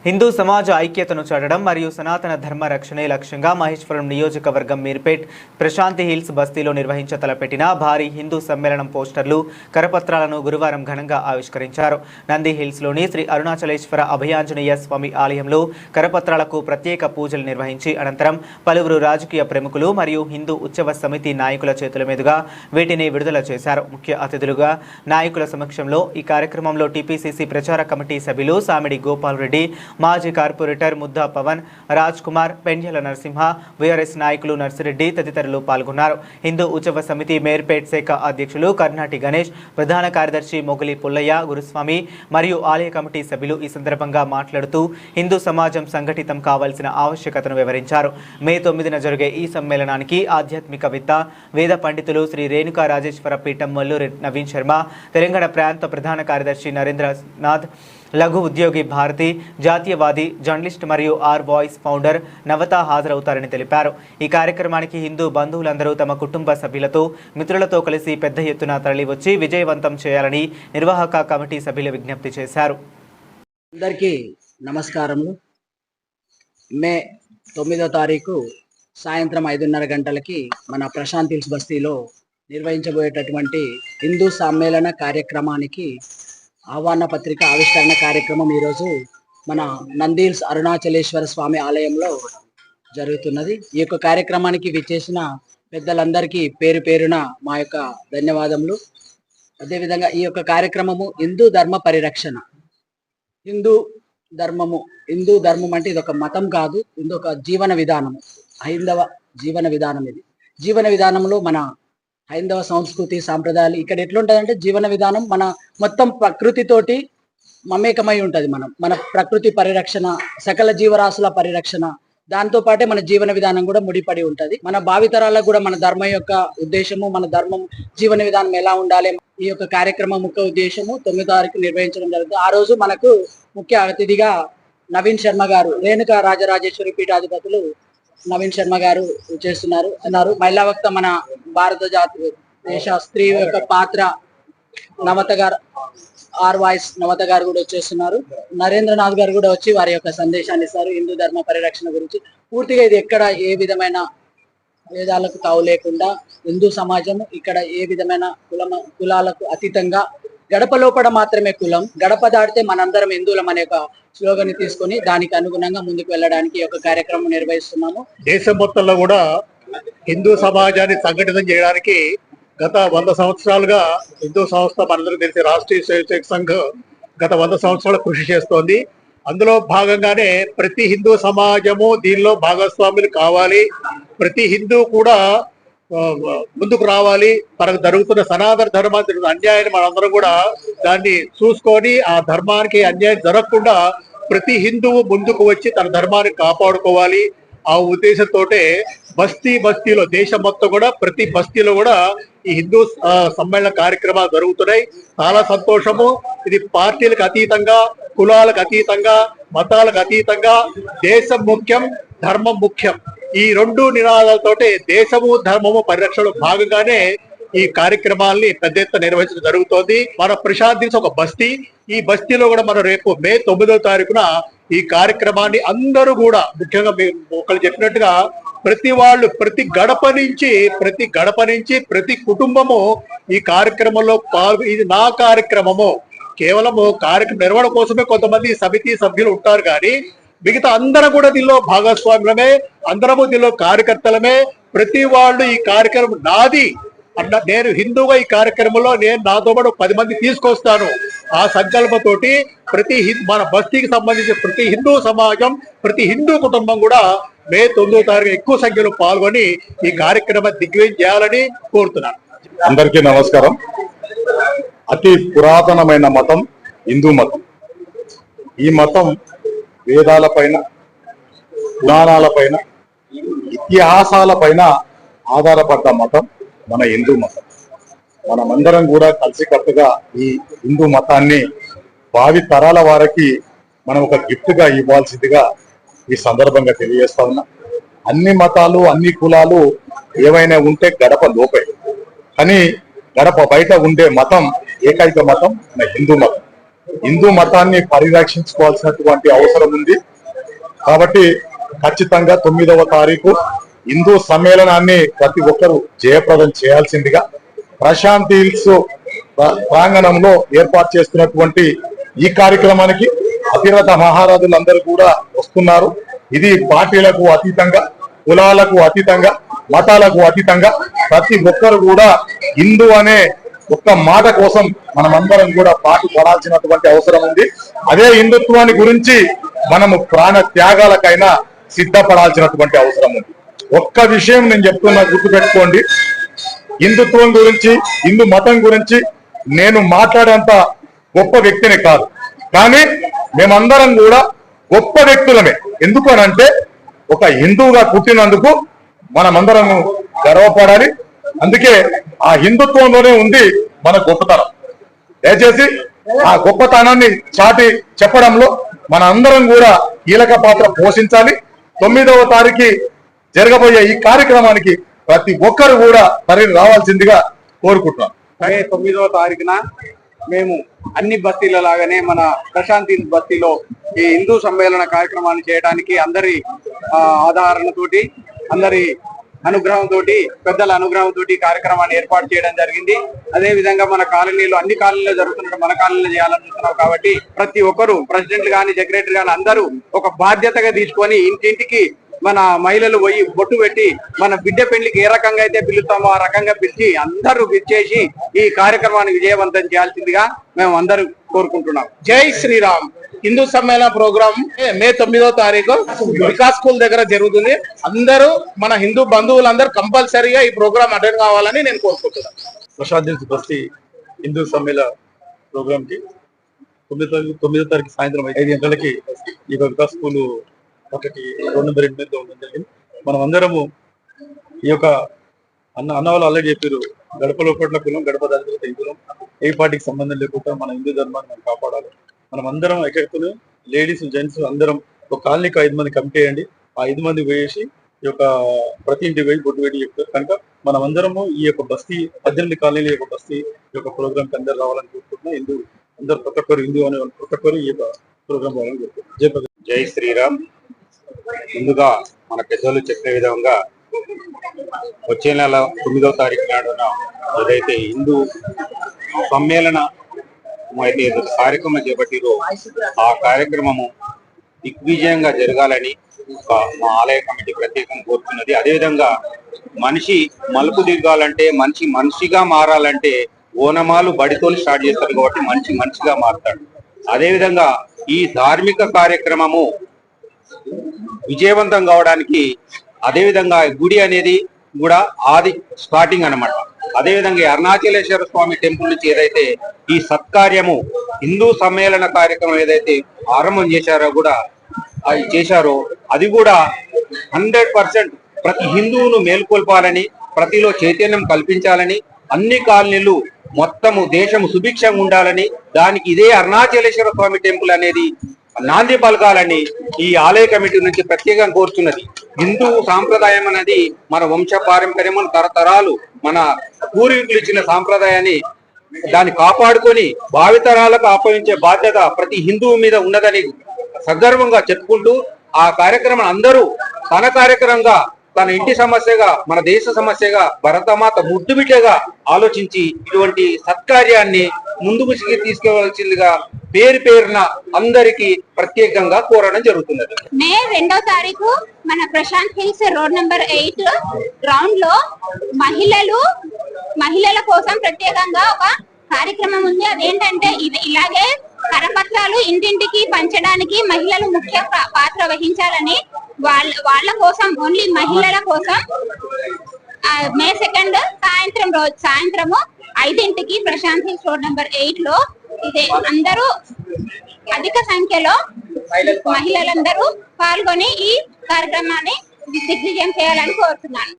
హిందూ సమాజ ఐక్యతను చాటడం మరియు సనాతన ధర్మ రక్షణే లక్ష్యంగా మహేశ్వరం నియోజకవర్గం మీర్పేట్ ప్రశాంతి హిల్స్ బస్తీలో నిర్వహించ తలపెట్టిన భారీ హిందూ సమ్మేళనం పోస్టర్లు కరపత్రాలను గురువారం ఘనంగా ఆవిష్కరించారు. నంది హిల్స్లోని శ్రీ అరుణాచలేశ్వర అభయాంజనేయ స్వామి ఆలయంలో కరపత్రాలకు ప్రత్యేక పూజలు నిర్వహించి అనంతరం పలువురు రాజకీయ ప్రముఖులు మరియు హిందూ ఉత్సవ సమితి నాయకుల చేతుల మీదుగా వీటిని విడుదల చేశారు. ముఖ్య అతిథులుగా నాయకుల సమక్షంలో ఈ కార్యక్రమంలో టీపీసీసీ ప్రచార కమిటీ సభ్యులు సామిడి గోపాల్ రెడ్డి, మాజీ కార్పొరేటర్ ముద్దా పవన్, రాజ్ కుమార్, పెండ్యల నరసింహ, వీఆర్ఎస్ నాయకులు నర్సిరెడ్డి తదితరులు పాల్గొన్నారు. హిందూ ఉత్సవ సమితి మేర్పేట్ శాఖ అధ్యక్షులు కర్నాటి గణేష్, ప్రధాన కార్యదర్శి మొగలి పుల్లయ్య, గురుస్వామి మరియు ఆలయ కమిటీ సభ్యులు ఈ సందర్భంగా మాట్లాడుతూ హిందూ సమాజం సంఘటితం కావాల్సిన ఆవశ్యకతను వివరించారు. మే 9న జరిగే ఈ సమ్మేళనానికి ఆధ్యాత్మికవేత్త, వేద పండితులు శ్రీ రేణుకా రాజేశ్వర పీఠం మల్లూరి నవీన్ శర్మ, తెలంగాణ ప్రాంత ప్రధాన కార్యదర్శి నరేంద్రనాథ్, లఘు ఉద్యోగి భారతి, జాతీయవాది, జర్నలిస్ట్ మరియు ఆర్ వాయిస్ ఫౌండర్ నవత హాజరవుతారని తెలిపారు. ఈ కార్యక్రమానికి హిందూ బంధువులందరూ తమ కుటుంబ సభ్యులతో, మిత్రులతో కలిసి పెద్ద ఎత్తున తరలివచ్చి విజయవంతం చేయాలని నిర్వాహక కమిటీ సభ్యులు విజ్ఞప్తి చేశారు. అందరికీ నమస్కారములు. మే 9వ తారీఖు సాయంత్రం 5:30 గంటలకి మన ప్రశాంత్ హిల్స్ బస్తీలో నిర్వహించబోయేటటువంటి హిందూ సమ్మేళన కార్యక్రమానికి ఆహ్వాన పత్రిక ఆవిష్కరణ కార్యక్రమం ఈరోజు మన నంది హిల్స్ అరుణాచలేశ్వర స్వామి ఆలయంలో జరుగుతున్నది. ఈ యొక్క కార్యక్రమానికి విచ్చేసిన పెద్దలందరికీ పేరు పేరున మా యొక్క ధన్యవాదములు. అదేవిధంగా ఈ యొక్క కార్యక్రమము హిందూ ధర్మ పరిరక్షణ. హిందూ ధర్మం అంటే ఇది ఒక మతం కాదు, ఇది ఒక జీవన విధానము, హైందవ జీవన విధానం. ఇది జీవన విధానంలో మన హైందవ సంస్కృతి సాంప్రదాయాలు ఇక్కడ ఎట్లుంటుందంటే జీవన విధానం మన మొత్తం ప్రకృతితోటి మమేకమై ఉంటుంది. మన ప్రకృతి పరిరక్షణ, సకల జీవరాశుల పరిరక్షణ, దాంతో పాటే మన జీవన విధానం కూడా ముడిపడి ఉంటుంది. మన భావితరాలకు కూడా మన ధర్మం యొక్క ఉద్దేశము, మన ధర్మం జీవన విధానం ఎలా ఉండాలి, ఈ యొక్క కార్యక్రమం ముఖ్య ఉద్దేశము 9వ తారీఖు నిర్వహించడం జరుగుతుంది. ఆ రోజు మనకు ముఖ్య అతిథిగా నవీన్ శర్మ గారు, రేణుకా రాజరాజేశ్వరి పీఠాధిపతులు నవీన్ శర్మ గారు అన్నారు. మహిళా వక్త మన భారత దేశ స్త్రీ యొక్క పాత్ర నవత గారు, ఆర్ వాయిస్ నవత గారు కూడా వచ్చేస్తున్నారు. నరేంద్రనాథ్ గారు కూడా వచ్చి వారి యొక్క సందేశాన్ని ఇస్తారు హిందూ ధర్మ పరిరక్షణ గురించి. పూర్తిగా ఇది ఎక్కడ ఏ విధమైన భేదాలకు తావు లేకుండా హిందూ సమాజం ఇక్కడ ఏ విధమైన కులాలకు అతీతంగా గడప లోపల మాత్రమే కులం, గడప దాటితే మనందరం హిందువులం అనే ఒక స్లోగన్ తీసుకొని దానికి అనుగుణంగా ముందుకు వెళ్ళడానికి ఒక కార్యక్రమం నిర్వహిస్తున్నాము. దేశం మొత్తంలో కూడా హిందూ సమాజాన్ని సంఘటితం చేయడానికి గత 100 సంవత్సరాలుగా హిందూ సంస్థ మనందరికీ తెలిసి రాష్ట్రీయ స్వయం సంఘ్ గత 100 సంవత్సరాలు కృషి చేస్తోంది. అందులో భాగంగానే ప్రతి హిందూ సమాజము దీనిలో భాగస్వాములు కావాలి, ప్రతి హిందూ కూడా ముందుకు రావాలి. మనకు జరుగుతున్న సనాతన ధర్మానికి అన్యాయాన్ని మనందరం కూడా దాన్ని చూసుకొని ఆ ధర్మానికి అన్యాయం జరగకుండా ప్రతి హిందువు ముందుకు వచ్చి తన ధర్మాన్ని కాపాడుకోవాలి. ఆ ఉద్దేశంతో బస్తీలో దేశం మొత్తం కూడా ప్రతి బస్తీలో కూడా ఈ హిందూ సమ్మేళన కార్యక్రమాలు జరుగుతున్నాయి. చాలా సంతోషము. ఇది పార్టీలకు అతీతంగా, కులాలకు అతీతంగా, మతాలకు అతీతంగా దేశం ముఖ్యం, ధర్మం ముఖ్యం, ఈ 2 నినాదాలతోటి దేశము ధర్మము పరిరక్షణలో భాగంగానే ఈ కార్యక్రమాల్ని పెద్ద ఎత్తున నిర్వహించడం జరుగుతోంది. మన ప్రశాంత్ హిల్స్ ఒక బస్తీ. ఈ బస్తీలో కూడా మనం రేపు మే 9వ తారీఖున ఈ కార్యక్రమాన్ని అందరూ కూడా, ముఖ్యంగా ఒకళ్ళు చెప్పినట్టుగా ప్రతి వాళ్ళు ప్రతి గడప నుంచి ప్రతి కుటుంబము ఈ కార్యక్రమంలో ఇది నా కార్యక్రమము, కేవలము కార్యక్రమం నిర్వహణ కోసమే కొంతమంది సమితి సభ్యులు ఉంటారు, కానీ మిగతా అందరం కూడా దీనిలో భాగస్వాములమే, అందరము దీనిలో కార్యకర్తలమే. ప్రతి వాళ్ళు ఈ కార్యక్రమం నాది అన్న, నేను హిందూగా ఈ కార్యక్రమంలో నేను నాతో పాటు 10 మంది తీసుకొస్తాను ఆ సంకల్పతోటి మన బస్తీకి సంబంధించిన ప్రతి హిందూ సమాజం, ప్రతి హిందూ కుటుంబం కూడా మే 9వ తారీఖు ఎక్కువ సంఖ్యలో పాల్గొని ఈ కార్యక్రమం దిగ్విజయం చేయాలని కోరుతున్నాను. అందరికీ నమస్కారం. అతి పురాతనమైన మతం హిందూ మతం. ఈ మతం వేదాల పైన, పురాణాల పైన, ఇతిహాసాల పైన ఆధారపడ్డ మతం మన హిందూ మతం. మనమందరం కూడా కలిసికట్టుగా ఈ హిందూ మతాన్ని భావి తరాల వారికి మనం ఒక గిఫ్ట్ గా ఇవ్వాల్సిందిగా ఈ సందర్భంగా తెలియజేస్తా ఉన్నా. అన్ని మతాలు, అన్ని కులాలు ఏవైనా ఉంటే గడప లోపే, కానీ గడప బయట ఉండే మతం ఏకైక మతం మన హిందూ మతం. హిందూ మతాన్ని పరిరక్షించుకోవాల్సినటువంటి అవసరం ఉంది. కాబట్టి ఖచ్చితంగా 9వ తారీఖు హిందూ సమ్మేళనాన్ని ప్రతి ఒక్కరూ జయప్రదం చేయాల్సిందిగా ప్రశాంతి హిల్స్ ప్రాంగణంలో ఏర్పాటు చేస్తున్నటువంటి ఈ కార్యక్రమానికి అతిరథ మహారాజులందరూ కూడా వస్తున్నారు. ఇది పార్టీలకు అతీతంగా, కులాలకు అతీతంగా, మతాలకు అతీతంగా ప్రతి ఒక్కరు కూడా హిందూ అనే ఒక్క మాట కోసం మనమందరం కూడా పాటు పడాల్సినటువంటి అవసరం ఉంది. అదే హిందుత్వాన్ని గురించి మనము ప్రాణ త్యాగాలకైనా సిద్ధపడాల్సినటువంటి అవసరం ఉంది. ఒక్క విషయం నేను చెప్తున్నా, గుర్తుపెట్టుకోండి. హిందుత్వం గురించి, హిందూ మతం గురించి నేను మాట్లాడేంత గొప్ప వ్యక్తిని కాదు, కానీ మేమందరం కూడా గొప్ప వ్యక్తులమే. ఎందుకు అనంటే ఒక హిందువుగా పుట్టినందుకు మనమందరం గర్వపడాలి. అందుకే ఆ హిందుత్వంలోనే ఉంది మన గొప్పతనం. దయచేసి ఆ గొప్పతనాన్ని చాటి చెప్పడంలో మన అందరం కూడా కీలక పాత్ర పోషించాలి. 9వ తారీఖు జరగబోయే ఈ కార్యక్రమానికి ప్రతి ఒక్కరు కూడా తరలి రావాల్సిందిగా కోరుకుంటున్నాం. 9వ తారీఖున మేము అన్ని బస్తీల లాగానే మన ప్రశాంతి బస్తీలో ఈ హిందూ సమ్మేళన కార్యక్రమాన్ని చేయడానికి అందరి ఆధారణతోటి, అందరి అనుగ్రహంతో, పెద్దల అనుగ్రహంతో కార్యక్రమాన్ని ఏర్పాటు చేయడం జరిగింది. అదే విధంగా మన కాలనీలో, అన్ని కాలనీలో జరుగుతున్నట్టు మన కాలనీలో చేయాలని చూస్తున్నాం. కాబట్టి ప్రతి ఒక్కరు, ప్రెసిడెంట్ గాని, సెక్రటరీ గాని అందరూ ఒక బాధ్యతగా తీసుకొని ఇంటింటికి మన మహిళలు పోయి బొట్టు పెట్టి మన బిడ్డ పెళ్లికి ఏ రకంగా అయితే పిలుస్తామో ఆ రకంగా పిలిచి అందరూ పిలిచేసి ఈ కార్యక్రమాన్ని విజయవంతం చేయాల్సిందిగా మేము అందరూ కోరుకుంటున్నాం. జై శ్రీరామ్. హిందూ సమ్మేళన ప్రోగ్రామ్ మే 9వ తారీఖు వికాస్ స్కూల్ దగ్గర జరుగుతుంది. అందరూ మన హిందూ బంధువులందరూ కంపల్సరీగా ఈ ప్రోగ్రామ్ అటెండ్ కావాలని నేను కోరుకుంటున్నాను. ప్రశాంతి హిల్స్ బస్తీ హిందూ సమ్మేళన ప్రోగ్రామ్ కి 9వ తారీఖు సాయంత్రం 5 గంటలకి ఈ వికాస్ స్కూల్ ఒకటి 2 నెంబర్ 8 ఉండడం జరిగింది. మనం అందరము ఈ యొక్క అన్న వాళ్ళు ఆల్రెడీ చెప్పారు, గడపలో పట్ల కులం, గడప దాని హిందువులం, ఏ పార్టీకి సంబంధం లేకుండా మన హిందూ ధర్మాన్ని మనం కాపాడాలి. మనం అందరం ఎక్కడికి లేడీస్, జెంట్స్ అందరం ఒక కాలనీకి 5 మంది కమిటీ అయ్యండి. ఆ 5 మంది వేసి ఈ యొక్క ప్రతి ఇంటి వేయి బొట్టు వేడి చెప్తారు. కనుక మనం అందరము ఈ యొక్క బస్తీ 18 కాలనీల యొక్క బస్తీ ఈ యొక్క ప్రోగ్రామ్ కి అందరు రావాలని కోరుకుంటున్నాం. హిందూ అందరు ప్రతి ఒక్కరు హిందూ అనే ప్రతి ఒక్కరు ఈ యొక్క ప్రోగ్రామ్ రావాలని కోరుకుంటున్నాం. జై శ్రీరామ్. ముందుగా మన పెద్దలు చెప్పే విధంగా వచ్చే నెల 9వ తారీఖు నాడున ఏదైతే హిందూ సమ్మేళన అయితే కార్యక్రమం చేపట్టిరో ఆ కార్యక్రమము దిగ్విజయంగా జరగాలని మా ఆలయ కమిటీ ప్రత్యేకంగా కోరుతున్నది. అదేవిధంగా మనిషి మలుపు దిగాలంటే, మనిషి మనిషిగా మారాలంటే ఓనమాలు బడితో స్టార్ట్ చేస్తారు కాబట్టి మనిషి మనిషిగా మారుతాడు. అదేవిధంగా ఈ ధార్మిక కార్యక్రమము విజయవంతం కావడానికి అదేవిధంగా గుడి అనేది కూడా ఆది స్టార్టింగ్ అన్నమాట. అదేవిధంగా అరుణాచలేశ్వర స్వామి టెంపుల్ నుంచి ఏదైతే ఈ సత్కార్యము హిందూ సమ్మేళన కార్యక్రమం ఏదైతే ఆరంభం చేశారో అది కూడా 100% ప్రతి హిందువును మేల్కొల్పాలని, ప్రతిలో చైతన్యం కల్పించాలని, అన్ని కాలనీలు మొత్తము దేశము సుభిక్షంగా ఉండాలని, దానికి ఇదే అరుణాచలేశ్వర స్వామి టెంపుల్ అనేది నాంది పలకాలని ఈ ఆలయ కమిటీ నుంచి ప్రత్యేకంగా కోరుతున్నది. హిందూ సాంప్రదాయం అనేది మన వంశ పారంపర్యము, తరతరాలు మన పూర్వీకులు ఇచ్చిన సాంప్రదాయాన్ని దాన్ని కాపాడుకొని భావితరాలకు అప్పగించే బాధ్యత ప్రతి హిందువు మీద ఉన్నదని సగర్వంగా చెప్పుకుంటూ ఆ కార్యక్రమం అందరూ తన కార్యక్రమంగా, తన ఇంటి సమస్యగా, మన దేశ సమస్యగా, భరతమాత ముద్దు బిడ్డగా ఆలోచించి ఇటువంటి సత్కార్యాన్ని ముందుకు తీసుకెళ్లవలసిందిగా పేరున అందరికి ప్రత్యేకంగా కోరడం జరుగుతున్నది. మే 2వ తారీఖు మన Prashant Hills road number 8 ground లో మహిళల కోసం ప్రత్యేకంగా ఒక కార్యక్రమం ఉంది. అదేంటంటే ఇలాగే కరపత్రాలు ఇంటింటికి పంచడానికి మహిళలు ముఖ్య పాత్ర వహించాలని, వాళ్ళ కోసం, ఓన్లీ మహిళల కోసం మే 2 సాయంత్రము 5ంటికి ప్రశాంత్ హిల్స్ రోడ్ నెంబర్ 8 లో ఇదే అందరూ అధిక సంఖ్యలో మహిళలందరూ పాల్గొని ఈ కార్యక్రమాన్ని దిగ్విజయం చేయాలని కోరుతున్నాను.